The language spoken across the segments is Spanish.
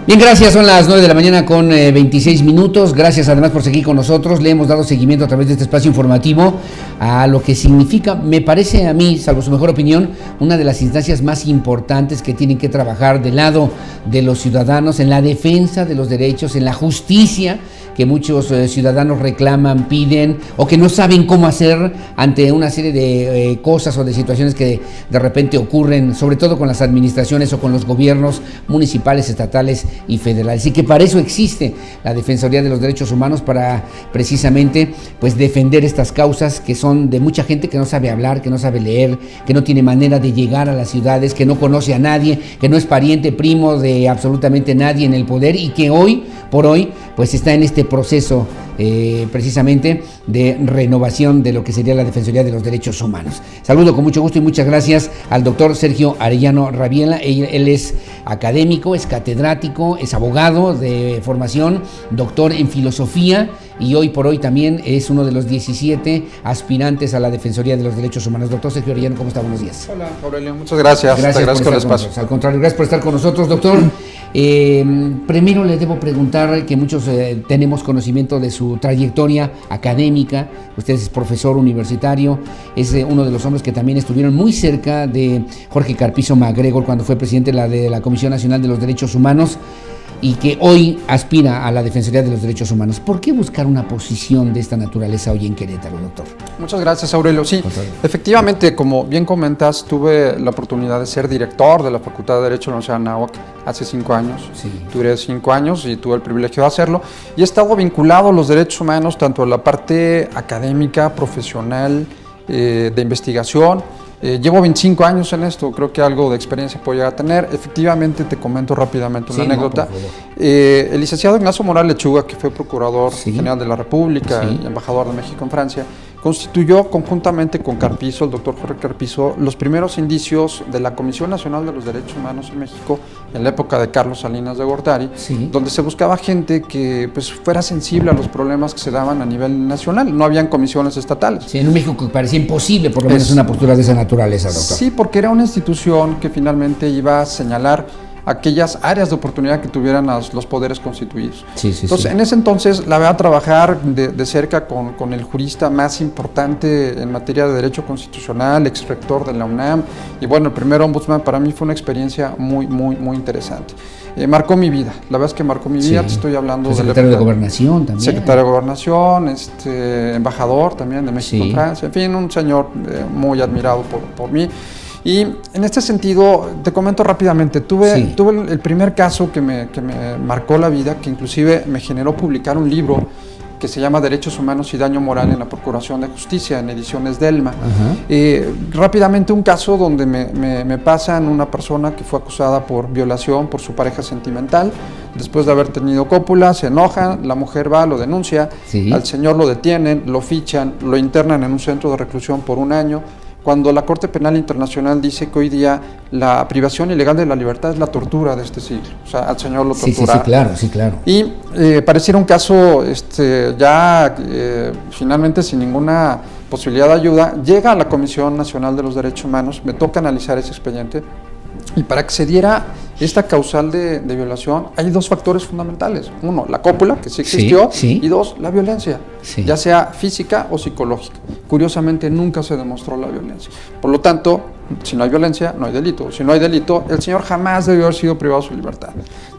Bien, gracias, son las 9 de la mañana con 26 minutos, gracias además por seguir con nosotros, le hemos dado seguimiento a través de este espacio informativo a lo que significa, me parece a mí, salvo su mejor opinión, una de las instancias más importantes que tienen que trabajar del lado de los ciudadanos en la defensa de los derechos, en la justicia que muchos ciudadanos reclaman, piden o que no saben cómo hacer ante una serie de cosas o de situaciones que de repente ocurren, sobre todo con las administraciones o con los gobiernos municipales, estatales y federales. Y que para eso existe la Defensoría de los Derechos Humanos, para precisamente pues defender estas causas que son de mucha gente que no sabe hablar, que no sabe leer, que no tiene manera de llegar a las ciudades, que no conoce a nadie, que no es pariente, primo de absolutamente nadie en el poder y que hoy por hoy pues está en este proceso precisamente de renovación de lo que sería la Defensoría de los Derechos Humanos. Saludo con mucho gusto y muchas gracias al doctor Sergio Arellano Rabiela. Él es académico, es catedrático, es abogado de formación, doctor en filosofía y hoy por hoy también es uno de los 17 aspirantes a la Defensoría de los Derechos Humanos. Doctor Sergio Arellano, ¿cómo está? Buenos días. Hola, Aurelio, muchas gracias. Te agradezco el espacio. Al contrario, gracias por estar con nosotros, doctor. Primero le debo preguntar, que muchos tenemos conocimiento de su trayectoria académica. Usted es profesor universitario, es uno de los hombres que también estuvieron muy cerca de Jorge Carpizo MacGregor cuando fue presidente de la Comisión Nacional de los Derechos Humanos y que hoy aspira a la Defensoría de los Derechos Humanos. ¿Por qué buscar una posición de esta naturaleza hoy en Querétaro, doctor? Muchas gracias, Aurelio. Sí, efectivamente, como bien comentas, tuve la oportunidad de ser director de la Facultad de Derecho de la Universidad de Anáhuac hace 5 años. Sí. Duré 5 años y tuve el privilegio de hacerlo. Y he estado vinculado a los derechos humanos, tanto en la parte académica, profesional, de investigación. Llevo 25 años en esto, creo que algo de experiencia puedo llegar a tener. Efectivamente, te comento rápidamente una anécdota. El licenciado Ignacio Morales Lechuga, que fue Procurador General de la República y embajador de México en Francia, constituyó conjuntamente con Carpizo, el doctor Jorge Carpizo, los primeros indicios de la Comisión Nacional de los Derechos Humanos en México en la época de Carlos Salinas de Gortari, donde se buscaba gente que pues, fuera sensible a los problemas que se daban a nivel nacional. No habían comisiones estatales. Sí, en un México que parecía imposible, por lo menos una postura de esa naturaleza, doctor. Sí, porque era una institución que finalmente iba a señalar aquellas áreas de oportunidad que tuvieran los poderes constituidos. Entonces, en ese entonces, la verdad, trabajar de cerca con el jurista más importante en materia de derecho constitucional, ex rector de la UNAM, y bueno, el primer ombudsman, para mí fue una experiencia muy interesante. Marcó mi vida, la verdad es que marcó mi vida. Te estoy hablando del secretario de Gobernación también. Secretario de Gobernación, embajador también de México en Francia, en fin, un señor muy admirado por mí. Y en este sentido, te comento rápidamente, tuve el primer caso que me marcó la vida, que inclusive me generó publicar un libro que se llama Derechos Humanos y Daño Moral en la Procuración de Justicia, en ediciones Delma. Rápidamente, un caso donde me pasan una persona que fue acusada por violación por su pareja sentimental. Después de haber tenido cópula, se enojan, la mujer va, lo denuncia, al señor lo detienen, lo fichan, lo internan en un centro de reclusión por 1 año. Cuando la Corte Penal Internacional dice que hoy día la privación ilegal de la libertad es la tortura de este siglo, o sea, al señor lo torturaron. Sí, claro. Y pareciera un caso finalmente sin ninguna posibilidad de ayuda, llega a la Comisión Nacional de los Derechos Humanos, me toca analizar ese expediente, y para que se diera esta causal de violación hay 2 factores fundamentales. 1, la cópula, que sí existió, y 2, la violencia, ya sea física o psicológica. Curiosamente nunca se demostró la violencia. Por lo tanto, si no hay violencia, no hay delito. Si no hay delito, el señor jamás debió haber sido privado de su libertad.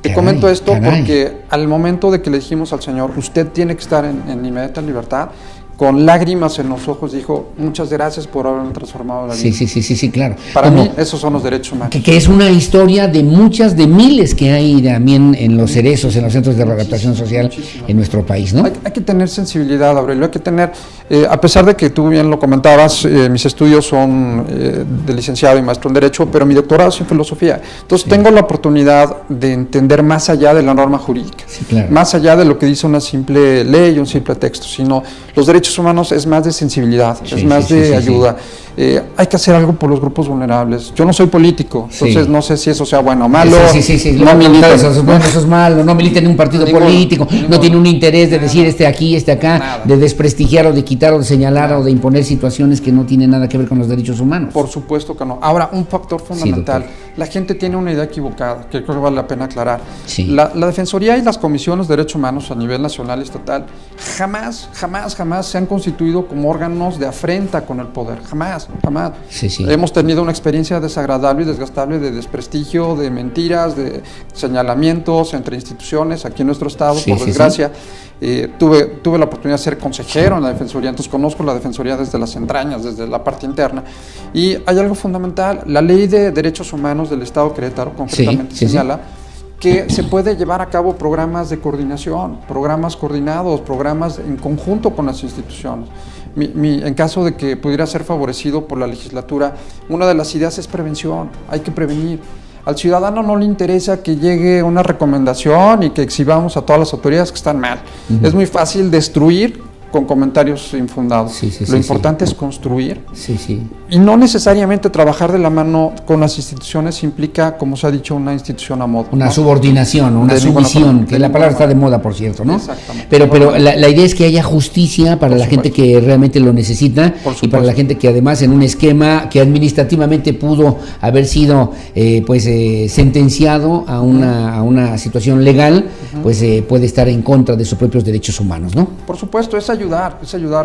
Te comento esto porque al momento de que le dijimos al señor, usted tiene que estar en inmediata libertad, con lágrimas en los ojos dijo, muchas gracias por haberme transformado la vida. Sí, claro. Para mí, esos son los derechos humanos. Que es una historia de muchas, de miles que hay también en los cerezos, en los centros de readaptación social en nuestro país, ¿no? Hay que tener sensibilidad, Aurelio, hay que tener, a pesar de que tú bien lo comentabas, mis estudios son de licenciado y maestro en Derecho, pero mi doctorado es en Filosofía. Entonces tengo la oportunidad de entender más allá de la norma jurídica, más allá de lo que dice una simple ley, un simple texto, sino los derechos humanos es más de sensibilidad, es más de ayuda. hay que hacer algo por los grupos vulnerables. Yo no soy político, entonces no sé si eso sea bueno o malo. Sí. No milita, eso es malo, no milita en un partido político, no tiene un interés de decir aquí, acá, nada, de desprestigiar o de quitar o de señalar o de imponer situaciones que no tienen nada que ver con los derechos humanos. Por supuesto que no. Ahora, un factor fundamental, la gente tiene una idea equivocada, que creo que vale la pena aclarar. La Defensoría y las comisiones de derechos humanos a nivel nacional y estatal jamás se han constituido como órganos de afrenta con el poder, jamás. Hemos tenido una experiencia desagradable y desgastable de desprestigio, de mentiras, de señalamientos entre instituciones aquí en nuestro estado, por desgracia. Tuve la oportunidad de ser consejero en la Defensoría, entonces conozco la Defensoría desde las entrañas, desde la parte interna, y hay algo fundamental. La Ley de Derechos Humanos del Estado de Querétaro concretamente señala que se puede llevar a cabo programas de coordinación, programas coordinados, programas en conjunto con las instituciones. En caso de que pudiera ser favorecido por la legislatura, una de las ideas es prevención, hay que prevenir. Al ciudadano no le interesa que llegue una recomendación y que exhibamos a todas las autoridades que están mal. Es muy fácil destruir con comentarios infundados. Lo importante es construir. Y no necesariamente trabajar de la mano con las instituciones implica, como se ha dicho, una institución a modo. Una subordinación, una sumisión, que la palabra está de moda, por cierto, ¿no? Exactamente. Pero la idea es que haya justicia para la gente que realmente lo necesita y para la gente que además en un esquema que administrativamente pudo haber sido sentenciado a una situación legal, puede estar en contra de sus propios derechos humanos, ¿no? Por supuesto, es ayudar.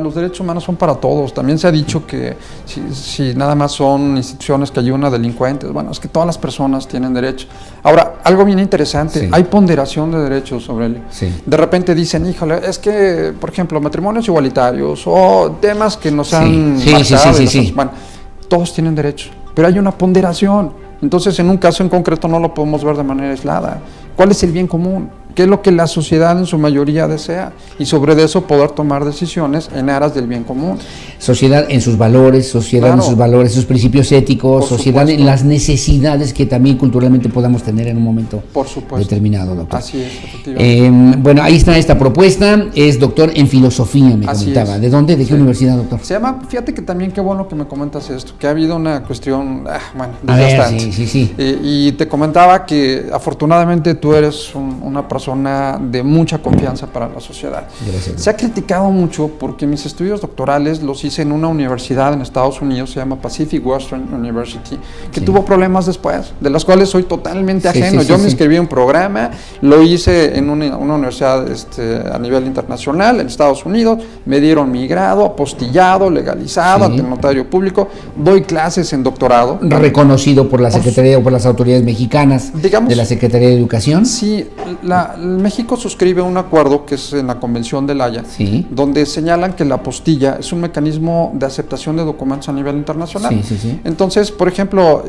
Los derechos humanos son para todos. También se ha dicho que si nada más son instituciones que ayudan a delincuentes, bueno, es que todas las personas tienen derecho. Ahora, algo bien interesante, hay ponderación de derechos sobre él. De repente dicen, híjole, es que, por ejemplo, matrimonios igualitarios o temas que nos han marcado. Bueno, todos tienen derecho, pero hay una ponderación. Entonces, en un caso en concreto no lo podemos ver de manera aislada. ¿Cuál es el bien común? ¿Qué es lo que la sociedad en su mayoría desea? Y sobre eso poder tomar decisiones en aras del bien común. Sociedad en sus valores, sus principios éticos, sociedad en las necesidades que también culturalmente podamos tener en un momento determinado, doctor. Así es, efectivamente. Bueno, ahí está esta propuesta, es doctor en filosofía, me comentaba. ¿De dónde? ¿De qué universidad, doctor? Se llama, fíjate que también qué bueno que me comentas esto, que ha habido una cuestión, desgastante. Y te comentaba que afortunadamente tú eres una persona de mucha confianza para la sociedad. Gracias. Se ha criticado mucho porque mis estudios doctorales los hice en una universidad en Estados Unidos, se llama Pacific Western University, que tuvo problemas después, de las cuales soy totalmente ajeno. Yo me inscribí en un programa, lo hice en una universidad a nivel internacional en Estados Unidos, me dieron mi grado, apostillado, legalizado, ante el notario público, doy clases en doctorado. Reconocido por la Secretaría o por las autoridades mexicanas, digamos, de la Secretaría de Educación. Sí, México suscribe un acuerdo que es en la Convención de La Haya, donde señalan que la apostilla es un mecanismo de aceptación de documentos a nivel internacional. Entonces, por ejemplo,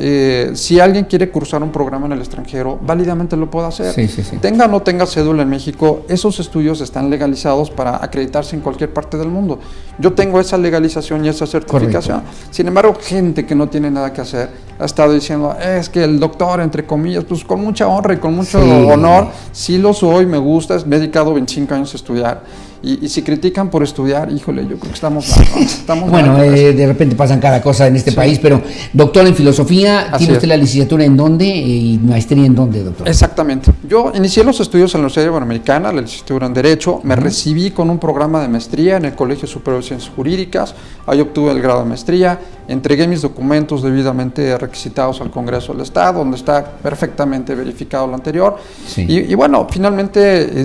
si alguien quiere cursar un programa en el extranjero, válidamente lo puede hacer. Tenga o no tenga cédula en México, esos estudios están legalizados para acreditarse en cualquier parte del mundo. Yo tengo esa legalización y esa certificación. Sin embargo, gente que no tiene nada que hacer ha estado diciendo, es que el doctor, entre comillas, pues con mucha honra y con mucho honor, sí lo soy, me gusta, me he dedicado 25 años a estudiar. Y si critican por estudiar, híjole, yo creo que estamos mal, bueno, de repente pasan cada cosa en este país, pero doctor en filosofía, ¿tiene usted la licenciatura en dónde y maestría en dónde, doctor? Exactamente. Yo inicié los estudios en la Universidad Iberoamericana, la licenciatura en Derecho, me recibí con un programa de maestría en el Colegio Superior de Ciencias Jurídicas, ahí obtuve el grado de maestría, entregué mis documentos debidamente requisitados al Congreso del Estado, donde está perfectamente verificado lo anterior, y bueno, finalmente,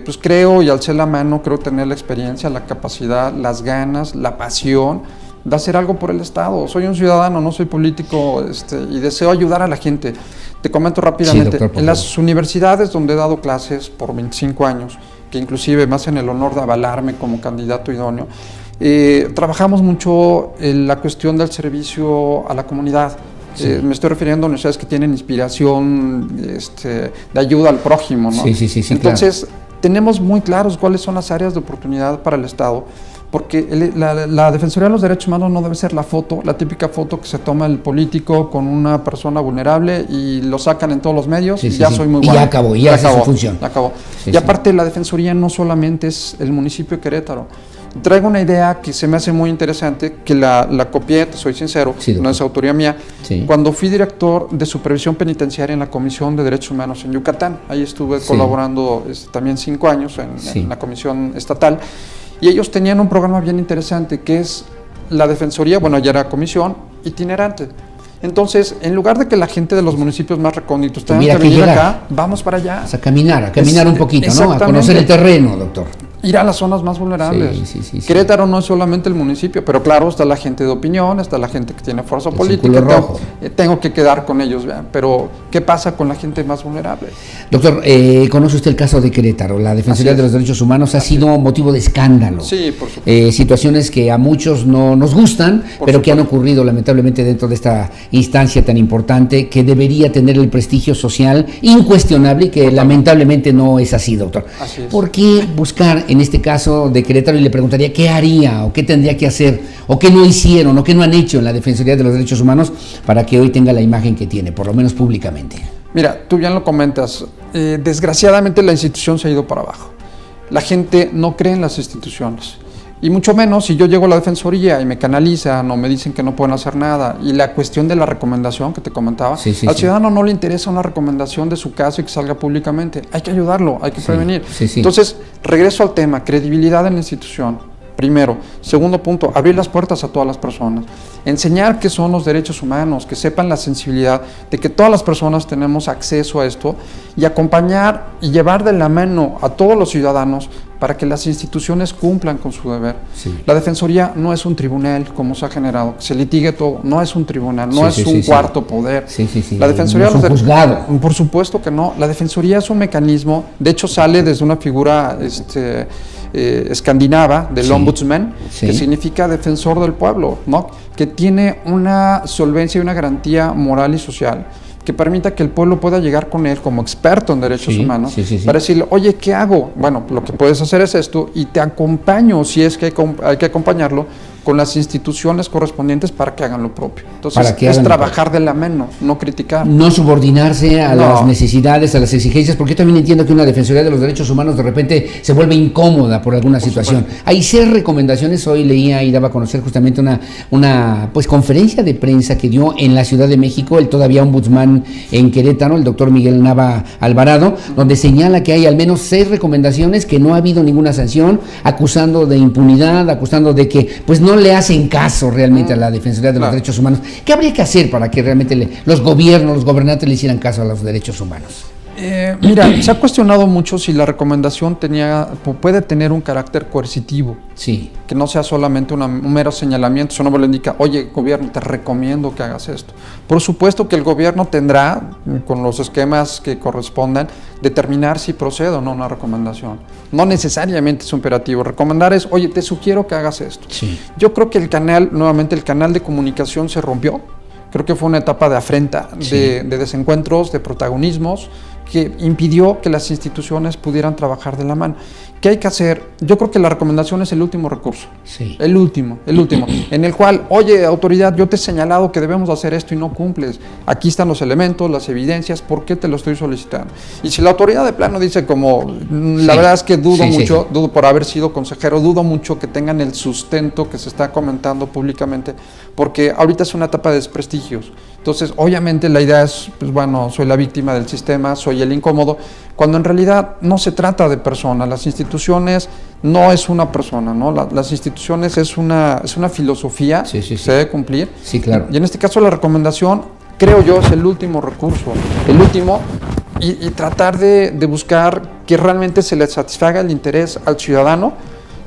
pues creo y alcé la mano, creo tener la experiencia, la capacidad, las ganas, la pasión de hacer algo por el Estado. Soy un ciudadano, no soy político, y deseo ayudar a la gente. Te comento rápidamente, doctor, en las universidades donde he dado clases por 25 años, que inclusive me hacen el honor de avalarme como candidato idóneo, trabajamos mucho en la cuestión del servicio a la comunidad. Me estoy refiriendo a universidades que tienen inspiración de ayuda al prójimo, ¿no? Entonces, tenemos muy claros cuáles son las áreas de oportunidad para el Estado, porque la Defensoría de los Derechos Humanos no debe ser la típica foto que se toma el político con una persona vulnerable y lo sacan en todos los medios y ya soy muy bueno. Y ya acabó, ya hace su función. Y aparte la Defensoría no solamente es el municipio de Querétaro. Traigo una idea que se me hace muy interesante, que la copié, te soy sincero, sí, no es autoría mía, sí. Cuando fui director de supervisión penitenciaria en la Comisión de Derechos Humanos en Yucatán. Ahí estuve colaborando también 5 años en la Comisión Estatal, y ellos tenían un programa bien interesante, que es la Defensoría, bueno, ya era comisión, itinerante. Entonces, en lugar de que la gente de los municipios más recónditos tengan que venir acá, vamos para allá. O sea, caminar un poquito, ¿no? A conocer el terreno, doctor. Ir a las zonas más vulnerables. Sí. Querétaro no es solamente el municipio, pero claro, está la gente de opinión, está la gente que tiene fuerza política. Tengo que quedar con ellos, ¿vean? Pero, ¿qué pasa con la gente más vulnerable? Doctor, ¿conoce usted el caso de Querétaro? La Defensoría de los Derechos Humanos ha sido motivo de escándalo. Sí, por supuesto. Situaciones que a muchos no nos gustan, pero que han ocurrido lamentablemente dentro de esta instancia tan importante, que debería tener el prestigio social incuestionable y que lamentablemente no es así, doctor. Así es. ¿Por qué buscar en este caso de Querétaro? Y le preguntaría qué haría o qué tendría que hacer o qué no hicieron o qué no han hecho en la Defensoría de los Derechos Humanos para que hoy tenga la imagen que tiene, por lo menos públicamente. Mira, tú bien lo comentas, desgraciadamente la institución se ha ido para abajo. La gente no cree en las instituciones. Y mucho menos si yo llego a la Defensoría y me canalizan o me dicen que no pueden hacer nada. Y la cuestión de la recomendación que te comentaba, al ciudadano no le interesa una recomendación de su caso y que salga públicamente. Hay que ayudarlo, hay que prevenir. Entonces, regreso al tema, credibilidad en la institución. Primero. Segundo punto, abrir las puertas a todas las personas. Enseñar qué son los derechos humanos, que sepan la sensibilidad de que todas las personas tenemos acceso a esto, y acompañar y llevar de la mano a todos los ciudadanos para que las instituciones cumplan con su deber. La Defensoría no es un tribunal, como se ha generado, que se litigue todo, no es un tribunal, no es un cuarto poder. La Defensoría no es un juzgado. Por supuesto que no. La Defensoría es un mecanismo, de hecho sale desde una figura escandinava del ombudsman, que significa defensor del pueblo, ¿no? Que tiene una solvencia y una garantía moral y social que permita que el pueblo pueda llegar con él como experto en derechos humanos para decirle, oye, ¿qué hago? Bueno, lo que puedes hacer es esto y te acompaño, si es que hay que acompañarlo con las instituciones correspondientes para que hagan lo propio. Entonces, es trabajar de la mano, no criticar. No subordinarse a las necesidades, a las exigencias, porque yo también entiendo que una Defensoría de los Derechos Humanos de repente se vuelve incómoda por alguna situación. Hay 6 recomendaciones, hoy leía y daba a conocer justamente una conferencia de prensa que dio en la Ciudad de México el todavía ombudsman en Querétaro, el doctor Miguel Nava Alvarado, donde señala que hay al menos 6 recomendaciones que no ha habido ninguna sanción, acusando de impunidad, acusando de que pues no le hacen caso realmente a la Defensoría de los Derechos Humanos. ¿Qué habría que hacer para que realmente los gobernantes le hicieran caso a los derechos humanos? Mira, se ha cuestionado mucho si la recomendación puede tener un carácter coercitivo. Que no sea solamente un mero señalamiento. Su nombre le indica, oye, gobierno, te recomiendo que hagas esto. Por supuesto que el gobierno tendrá, con los esquemas que correspondan, determinar si procede o no una recomendación. No necesariamente es imperativo. Recomendar es, oye, te sugiero que hagas esto. Yo creo que el canal de comunicación se rompió. Creo que fue una etapa de afrenta, de desencuentros, de protagonismos, que impidió que las instituciones pudieran trabajar de la mano. ¿Qué hay que hacer? Yo creo que la recomendación es el último recurso. El último, en el cual, oye, autoridad, yo te he señalado que debemos hacer esto y no cumples. Aquí están los elementos, las evidencias, ¿por qué te lo estoy solicitando? Y si la autoridad de plano dice la verdad es que dudo mucho, dudo por haber sido consejero, dudo mucho que tengan el sustento que se está comentando públicamente, porque ahorita es una etapa de desprestigios. Entonces, obviamente la idea es, pues bueno, soy la víctima del sistema, soy el incómodo, cuando en realidad no se trata de personas. Las instituciones no es una persona, ¿no? Las instituciones es una filosofía que se debe cumplir. Claro. Y en este caso la recomendación, creo yo, es el último recurso, y tratar de buscar que realmente se le satisfaga el interés al ciudadano,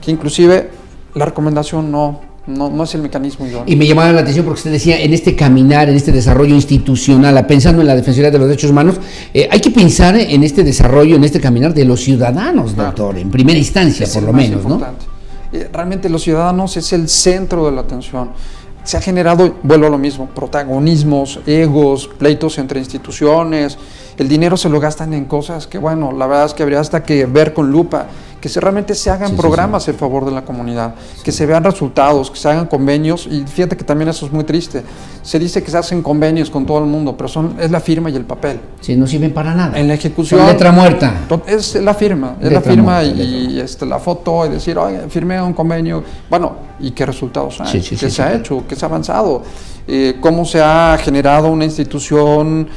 que inclusive la recomendación no es el mecanismo idóneo. Y me llamaba la atención porque usted decía, en este caminar, en este desarrollo institucional, pensando en la Defensoría de los Derechos Humanos, hay que pensar en este desarrollo, en este caminar de los ciudadanos, doctor, en primera instancia, por lo menos, ¿no? Realmente los ciudadanos es el centro de la atención. Se ha generado, vuelvo a lo mismo, protagonismos, egos, pleitos entre instituciones. El dinero se lo gastan en cosas que, bueno, la verdad es que habría hasta que ver con lupa que realmente se hagan programas en favor de la comunidad, que se vean resultados, que se hagan convenios, y fíjate que también eso es muy triste. Se dice que se hacen convenios con todo el mundo, pero es la firma y el papel. Sí, no sirven para nada. En la ejecución... Son letra muerta. Es la firma, la foto, y decir, oye, firmé un convenio. Bueno, ¿y qué resultados hay? ¿Qué se ha hecho? ¿Qué se ha avanzado? ¿Cómo se ha generado una institución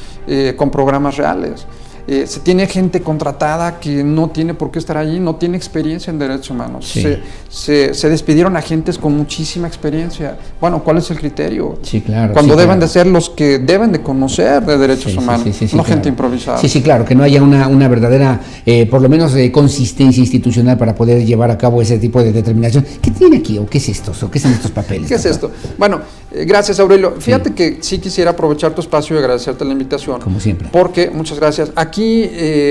con programas reales? Se tiene gente contratada que no tiene por qué estar allí, no tiene experiencia en derechos humanos. Sí. Se despidieron agentes con muchísima experiencia. Bueno, ¿cuál es el criterio? Sí, claro. Cuando deben de ser los que deben de conocer de derechos humanos, no gente improvisada. Sí, claro, que no haya una verdadera, por lo menos, consistencia institucional para poder llevar a cabo ese tipo de determinación. ¿Qué tiene aquí o qué es esto? ¿O qué son estos papeles? ¿Qué es esto? Bueno, gracias, Aurelio. Fíjate que sí quisiera aprovechar tu espacio y agradecerte la invitación. Como siempre. Porque, muchas gracias. Aquí,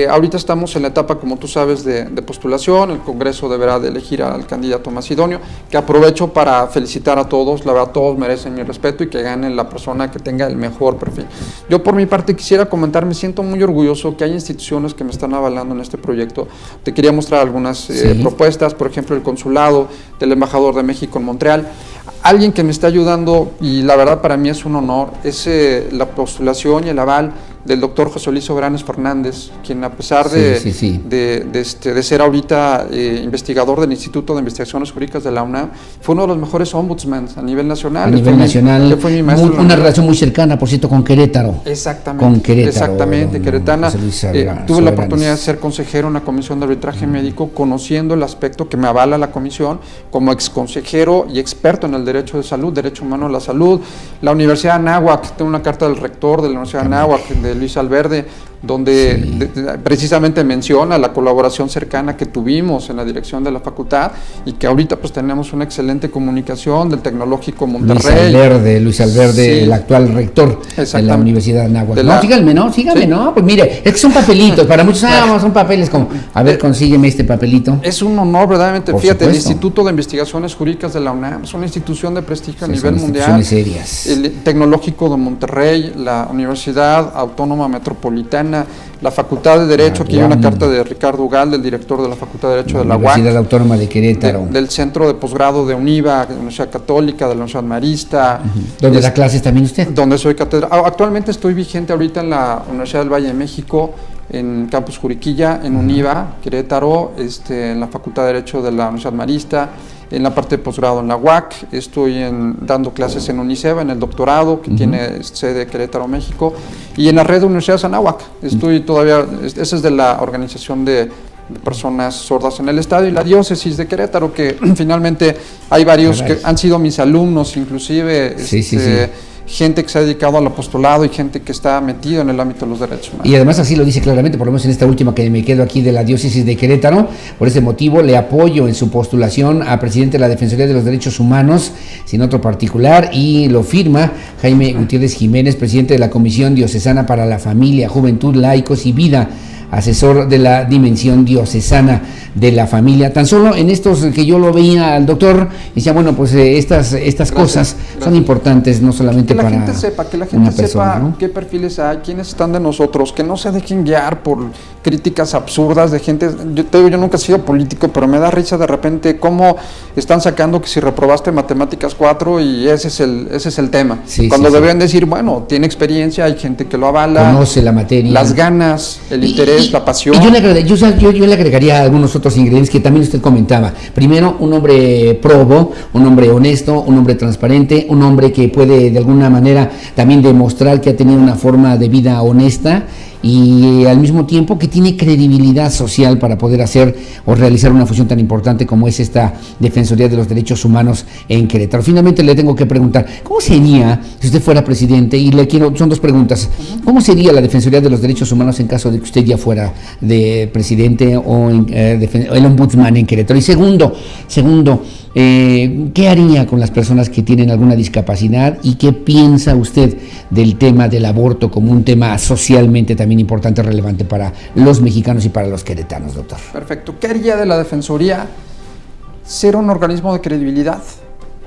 ahorita estamos en la etapa, como tú sabes, de postulación. El Congreso deberá de elegir al candidato más idóneo, que aprovecho para felicitar a todos. La verdad, todos merecen mi respeto y que gane la persona que tenga el mejor perfil. Yo, por mi parte, quisiera comentar, me siento muy orgulloso que hay instituciones que me están avalando en este proyecto. Te quería mostrar algunas propuestas, por ejemplo, el consulado del embajador de México en Montreal. Alguien que me está ayudando, y la verdad para mí es un honor, es la postulación y el aval del doctor José Luis Sobranes Fernández, quien a pesar de ser ahorita investigador del Instituto de Investigaciones Jurídicas de la UNAM, fue uno de los mejores ombudsmen a nivel nacional. Fue mi maestro, una relación muy cercana, por cierto, con Querétaro. Exactamente. Con Querétaro. Exactamente, queretana. Tuve la oportunidad de ser consejero en la Comisión de Arbitraje Médico, conociendo el aspecto que me avala la comisión, como exconsejero y experto en el derecho de salud, derecho humano a la salud. La Universidad de Anáhuac, tengo una carta del rector de la Universidad de Anáhuac, de Luis Alverde, donde precisamente menciona la colaboración cercana que tuvimos en la dirección de la facultad, y que ahorita pues tenemos una excelente comunicación del Tecnológico Monterrey. Luis Alverde, el actual rector de la Universidad de Anáhuac. Síganme, ¿no? Pues mire, es que son papelitos, para muchos son papeles como, a ver, consígueme este papelito. Es un honor, verdaderamente. Fíjate, el Instituto de Investigaciones Jurídicas de la UNAM es una institución de prestigio a nivel mundial. Serias. El Tecnológico de Monterrey, la Universidad Autónoma Metropolitana, la Facultad de Derecho, aquí hay una carta de Ricardo Ugal, del director de la Facultad de Derecho de la UAC, Universidad Autónoma de Querétaro, del Centro de Posgrado de UNIVA, de la Universidad Católica, de la Universidad Marista. ¿Dónde da clases también usted? Donde soy catedrático. Actualmente estoy vigente ahorita en la Universidad del Valle de México, en Campus Juriquilla, en UNIVA, Querétaro, en la Facultad de Derecho de la Universidad Marista, en la parte de posgrado en la UAC, estoy dando clases en UNICEBA, en el doctorado, que tiene sede Querétaro, México, y en la red de Universidades Anáhuac. Estoy todavía, esa es de la organización de personas sordas en el estado, y la diócesis de Querétaro, que finalmente hay varios que han sido mis alumnos, inclusive gente que se ha dedicado al apostolado y gente que está metido en el ámbito de los derechos humanos. Y además así lo dice claramente, por lo menos en esta última que me quedo aquí de la diócesis de Querétaro. Por ese motivo le apoyo en su postulación a presidente de la Defensoría de los Derechos Humanos, sin otro particular, y lo firma Jaime Gutiérrez Jiménez, presidente de la Comisión Diocesana para la Familia, Juventud, Laicos y Vida, asesor de la Dimensión Diocesana de la Familia. Tan solo en estos que yo lo veía al doctor, decía, bueno, pues estas cosas son importantes, no solamente para que la gente sepa qué perfiles hay, quiénes están de nosotros, que no se dejen guiar por críticas absurdas de gente. Yo nunca he sido político, pero me da risa de repente cómo están sacando que si reprobaste matemáticas 4 y ese es el tema. Cuando deben decir, bueno, tiene experiencia, hay gente que lo avala, conoce la materia, las ganas, el interés, la pasión. Y yo le agregaría algunos otros ingredientes que también usted comentaba. Primero, un hombre probo, un hombre honesto, un hombre transparente, un hombre que puede de alguna manera también demostrar que ha tenido una forma de vida honesta, y al mismo tiempo que tiene credibilidad social para poder hacer o realizar una función tan importante como es esta Defensoría de los Derechos Humanos en Querétaro. Finalmente le tengo que preguntar, ¿cómo sería, si usted fuera presidente, y son dos preguntas, ¿cómo sería la Defensoría de los Derechos Humanos en caso de que usted ya fuera de presidente o el ombudsman en Querétaro? Y segundo, ¿qué haría con las personas que tienen alguna discapacidad, y qué piensa usted del tema del aborto como un tema socialmente también importante, relevante para los mexicanos y para los queretanos, doctor? Perfecto. ¿Qué haría de la Defensoría? Ser un organismo de credibilidad,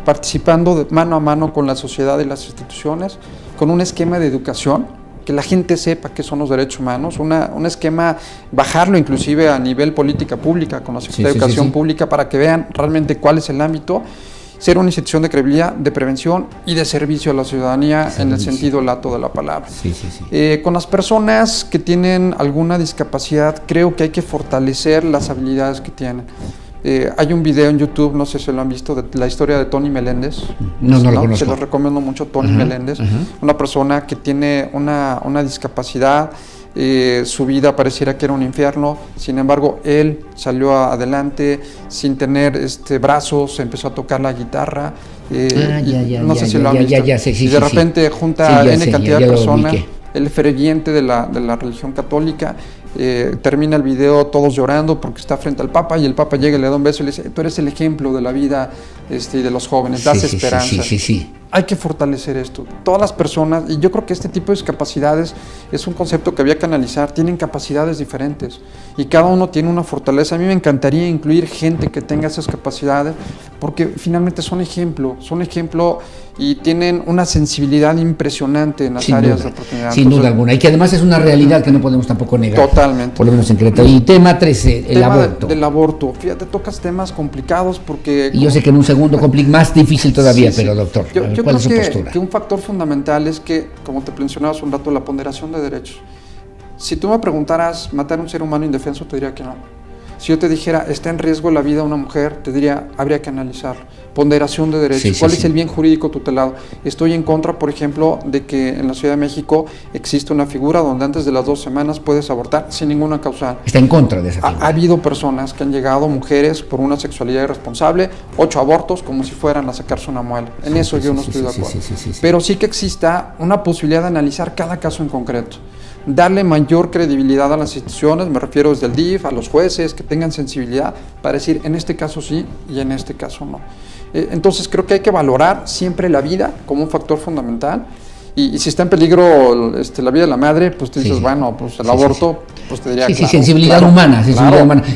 participando mano a mano con la sociedad y las instituciones, con un esquema de educación que la gente sepa qué son los derechos humanos, un esquema, bajarlo inclusive a nivel política pública, con la Secretaría de Educación Pública, para que vean realmente cuál es el ámbito, ser una institución de credibilidad, de prevención y de servicio a la ciudadanía en el sentido lato de la palabra. Con las personas que tienen alguna discapacidad, creo que hay que fortalecer las habilidades que tienen. Hay un video en YouTube, no sé si lo han visto, de la historia de Tony Meléndez. No lo conozco. Se lo recomiendo mucho, Tony Meléndez, una persona que tiene una discapacidad. Su vida pareciera que era un infierno, sin embargo él salió adelante sin tener brazos, empezó a tocar la guitarra, no sé si lo han visto, y de repente junta N cantidad de personas, el ferviente de la religión católica. Termina el video todos llorando porque está frente al Papa, y el Papa llega y le da un beso y le dice: tú eres el ejemplo de la vida y de los jóvenes, das esperanza. Hay que fortalecer esto. Todas las personas, y yo creo que este tipo de discapacidades es un concepto que había que analizar, tienen capacidades diferentes y cada uno tiene una fortaleza. A mí me encantaría incluir gente que tenga esas capacidades, porque finalmente son ejemplo y tienen una sensibilidad impresionante en las áreas de oportunidad. Sin duda alguna, y que además es una realidad que no podemos tampoco negar. Totalmente. Por lo menos en Querétaro. Y tema 13, el aborto. Del aborto. Fíjate, tocas temas complicados porque... Y yo sé que en un segundo más difícil todavía, pero doctor, yo creo que un factor fundamental es que, como te mencionaba hace un rato, la ponderación de derechos. Si tú me preguntaras, ¿matar a un ser humano indefenso? Te diría que no. Si yo te dijera, ¿está en riesgo la vida de una mujer? Te diría, habría que analizarlo. Ponderación de derechos. ¿Cuál es el bien jurídico tutelado? Estoy en contra, por ejemplo, de que en la Ciudad de México existe una figura donde antes de las 2 semanas puedes abortar sin ninguna causal. Está en contra de esa figura. Ha habido personas que han llegado, mujeres, por una sexualidad irresponsable, 8 abortos como si fueran a sacarse una muela. En eso yo no estoy de acuerdo. Pero sí que exista una posibilidad de analizar cada caso en concreto. Darle mayor credibilidad a las instituciones, me refiero desde el DIF, a los jueces, que tengan sensibilidad para decir, en este caso sí y en este caso no. Entonces creo que hay que valorar siempre la vida como un factor fundamental, y si está en peligro la vida de la madre, pues te dices, bueno, pues el aborto, pues te diría sensibilidad humana,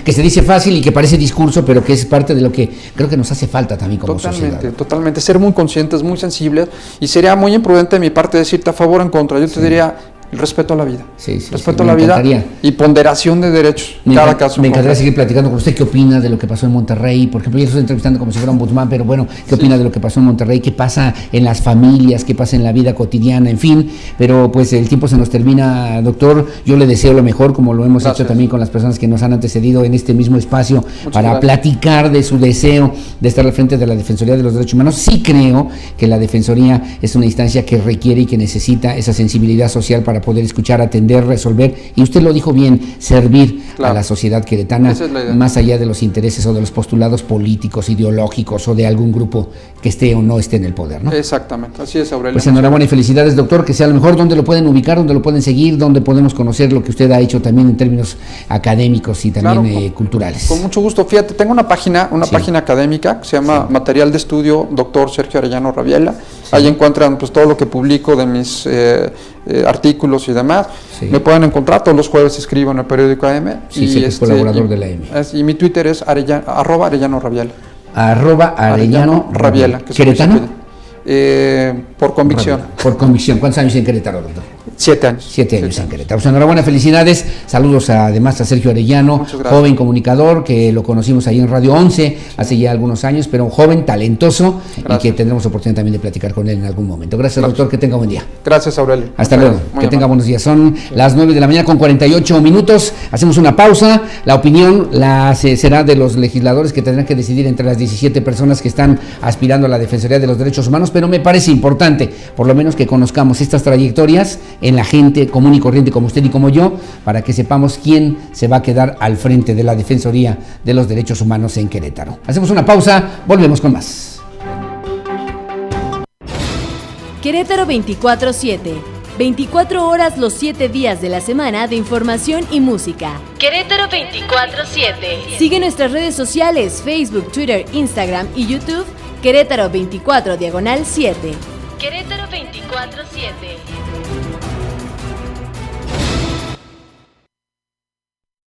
que se dice fácil y que parece discurso, pero que es parte de lo que creo que nos hace falta también como sociedad. Totalmente, ser muy conscientes, muy sensibles, y sería muy imprudente de mi parte decirte a favor o en contra. Yo te diría el respeto a la vida, respeto a la vida y ponderación de derechos, cada caso. Me encantaría seguir platicando con usted. ¿Qué opina de lo que pasó en Monterrey? Por ejemplo, yo lo estoy entrevistando como si fuera un ombudsman, pero bueno, ¿qué opina de lo que pasó en Monterrey? ¿Qué pasa en las familias? ¿Qué pasa en la vida cotidiana? En fin, pero pues el tiempo se nos termina, doctor. Yo le deseo lo mejor, como lo hemos hecho también con las personas que nos han antecedido en este mismo espacio, para platicar de su deseo de estar al frente de la Defensoría de los Derechos Humanos. Sí creo que la Defensoría es una instancia que requiere y que necesita esa sensibilidad social para poder escuchar, atender, resolver, y usted lo dijo bien, servir a la sociedad queretana, más allá de los intereses o de los postulados políticos, ideológicos o de algún grupo que esté o no esté en el poder, ¿no? Exactamente, así es, Aurelio. Pues enhorabuena y felicidades, doctor, que sea lo mejor. ¿Dónde lo pueden ubicar? ¿Dónde lo pueden seguir? ¿Dónde podemos conocer lo que usted ha hecho también en términos académicos y también culturales? Con mucho gusto. Fíjate, tengo una página académica que se llama Material de Estudio Dr. Sergio Arellano Rabiela. Ahí encuentran pues todo lo que publico de mis artículos y demás. Me pueden encontrar, todos los jueves escribo en el periódico AM. Es colaborador de la AM. Y mi Twitter es @Arellano Rabiela. @Arellano Rabiela. ¿Queretano? Por convicción. Por convicción. ¿Cuántos años en Querétaro, doctor? 7 años. 7 años en Querétaro. Pues enhorabuena, felicidades. Saludos además a Sergio Arellano, joven comunicador, que lo conocimos ahí en Radio 11 hace ya algunos años, pero un joven talentoso. Y que tendremos oportunidad también de platicar con él en algún momento. Gracias, doctor, que tenga buen día. Gracias, Aurelio. Hasta luego, que tenga buenos días. Son las 9 de la mañana con 48 minutos. Hacemos una pausa. La opinión será de los legisladores, que tendrán que decidir entre las 17 personas que están aspirando a la Defensoría de los Derechos Humanos, pero me parece importante, por lo menos, que conozcamos estas trayectorias en la gente común y corriente como usted y como yo, para que sepamos quién se va a quedar al frente de la Defensoría de los Derechos Humanos en Querétaro. Hacemos una pausa, volvemos con más. Querétaro 24/7. 24 horas los 7 días de la semana de información y música. Querétaro 24/7. Sigue nuestras redes sociales, Facebook, Twitter, Instagram y YouTube. Querétaro 24/7. Querétaro 24/7.